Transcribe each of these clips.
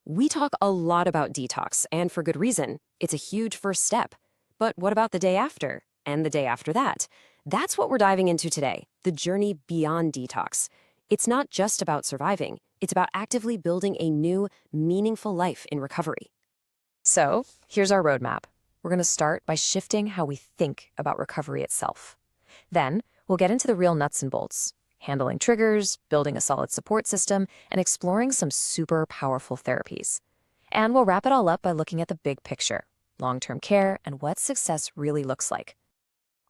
We talk a lot about detox, and for good reason. It's a huge first step. But what about the day after? And the day after that? That's what we're diving into today, the journey beyond detox. It's not just about surviving, it's about actively building a new, meaningful life in recovery. So, here's our roadmap. We're going to start by shifting how we think about recovery itself. Then, we'll get into the real nuts and bolts, handling triggers, building a solid support system, and exploring some super powerful therapies. And we'll wrap it all up by looking at the big picture, long-term care, and what success really looks like.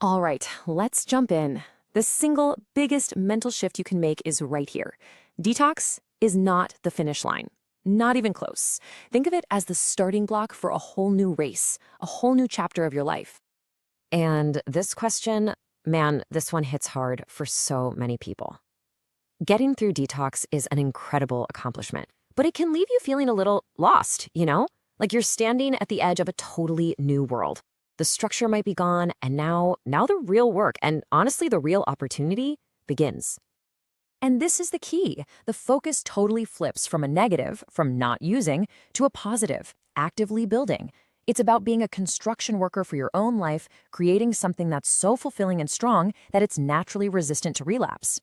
All right, let's jump in. The single biggest mental shift you can make is right here. Detox is not the finish line. Not even close. Think of it as the starting block for a whole new race, a whole new chapter of your life. And this question, man, this one hits hard for so many people. Getting through detox is an incredible accomplishment, but it can leave you feeling a little lost, Like you're standing at the edge of a totally new world. The structure might be gone, and now the real work, and honestly the real opportunity, begins. And this is the key. The focus totally flips from a negative, from not using, to a positive, actively building. It's about being a construction worker for your own life, creating something that's so fulfilling and strong that it's naturally resistant to relapse.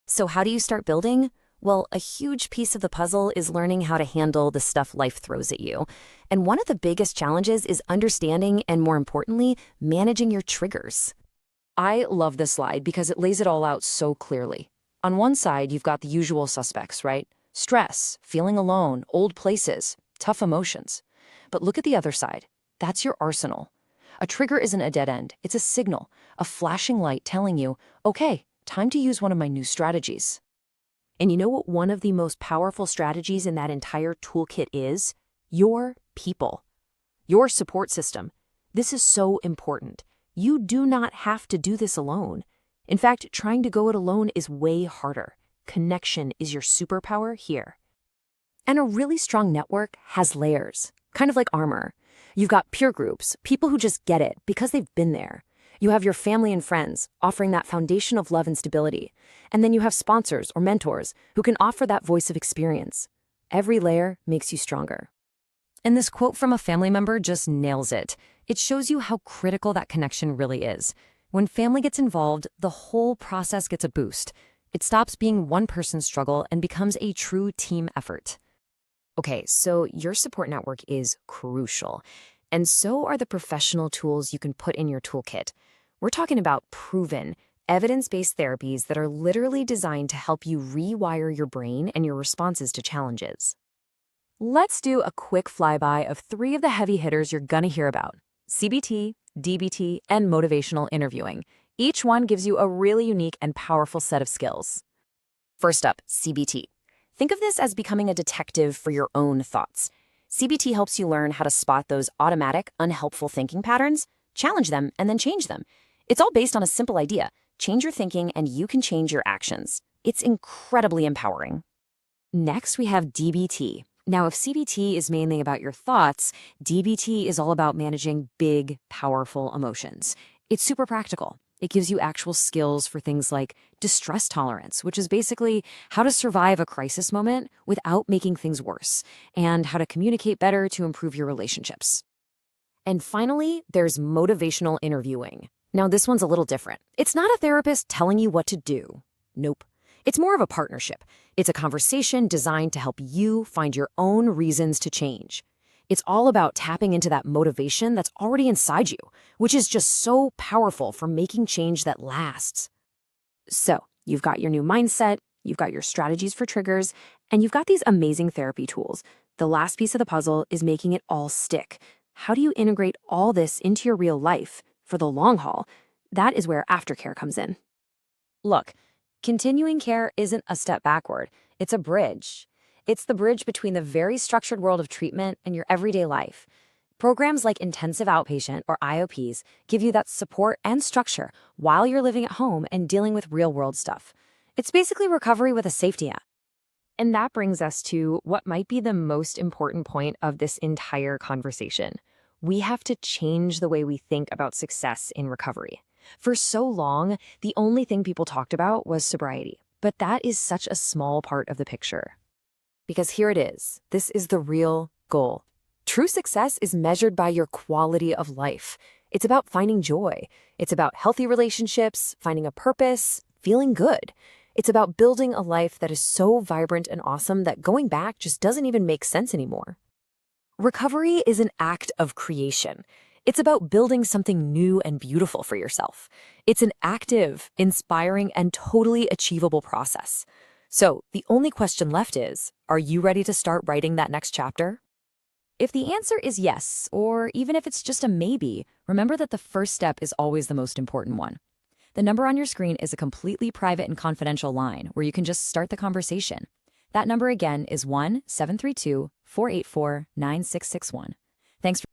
So how do you start building? Well, a huge piece of the puzzle is learning how to handle the stuff life throws at you. And one of the biggest challenges is understanding and, more importantly, managing your triggers. I love this slide because it lays it all out so clearly. On one side, you've got the usual suspects, right? Stress, feeling alone, old places, tough emotions. But look at the other side. That's your arsenal. A trigger isn't a dead end. It's a signal, a flashing light telling you, okay, time to use one of my new strategies. And you know what one of the most powerful strategies in that entire toolkit is? Your people. Your support system. This is so important. You do not have to do this alone. In fact, trying to go it alone is way harder. Connection is your superpower here. And a really strong network has layers, kind of like armor. You've got peer groups, people who just get it because they've been there. You have your family and friends offering that foundation of love and stability. And then you have sponsors or mentors who can offer that voice of experience. Every layer makes you stronger. And this quote from a family member just nails it. It shows you how critical that connection really is. When family gets involved, the whole process gets a boost. It stops being one person's struggle and becomes a true team effort. Okay, so your support network is crucial. And so are the professional tools you can put in your toolkit. We're talking about proven, evidence-based therapies that are literally designed to help you rewire your brain and your responses to challenges. Let's do a quick flyby of 3 of the heavy hitters you're gonna hear about: CBT, DBT, and motivational interviewing. Each one gives you a really unique and powerful set of skills. First up, CBT. Think of this as becoming a detective for your own thoughts. CBT helps you learn how to spot those automatic, unhelpful thinking patterns, challenge them, and then change them. It's all based on a simple idea. Change your thinking and you can change your actions. It's incredibly empowering. Next, we have DBT. Now, if CBT is mainly about your thoughts, DBT is all about managing big, powerful emotions. It's super practical. It gives you actual skills for things like distress tolerance, which is basically how to survive a crisis moment without making things worse, and how to communicate better to improve your relationships. And finally, there's motivational interviewing. Now, this one's a little different. It's not a therapist telling you what to do. Nope. It's more of a partnership. It's a conversation designed to help you find your own reasons to change. It's all about tapping into that motivation that's already inside you, which is just so powerful for making change that lasts. So, you've got your new mindset, you've got your strategies for triggers, and you've got these amazing therapy tools. The last piece of the puzzle is making it all stick. How do you integrate all this into your real life for the long haul? That is where aftercare comes in. Look, continuing care isn't a step backward. It's a bridge. It's the bridge between the very structured world of treatment and your everyday life. Programs like intensive outpatient or IOPs give you that support and structure while you're living at home and dealing with real-world stuff. It's basically recovery with a safety net. And that brings us to what might be the most important point of this entire conversation. We have to change the way we think about success in recovery. For so long, the only thing people talked about was sobriety, but that is such a small part of the picture. Because here it is. This is the real goal. True success is measured by your quality of life. It's about finding joy. It's about healthy relationships, finding a purpose, feeling good. It's about building a life that is so vibrant and awesome that going back just doesn't even make sense anymore. Recovery is an act of creation. It's about building something new and beautiful for yourself. It's an active, inspiring, and totally achievable process. So the only question left is, are you ready to start writing that next chapter? If the answer is yes, or even if it's just a maybe, remember that the first step is always the most important one. The number on your screen is a completely private and confidential line where you can just start the conversation. That number again is 1-732-484-9661. Thanks for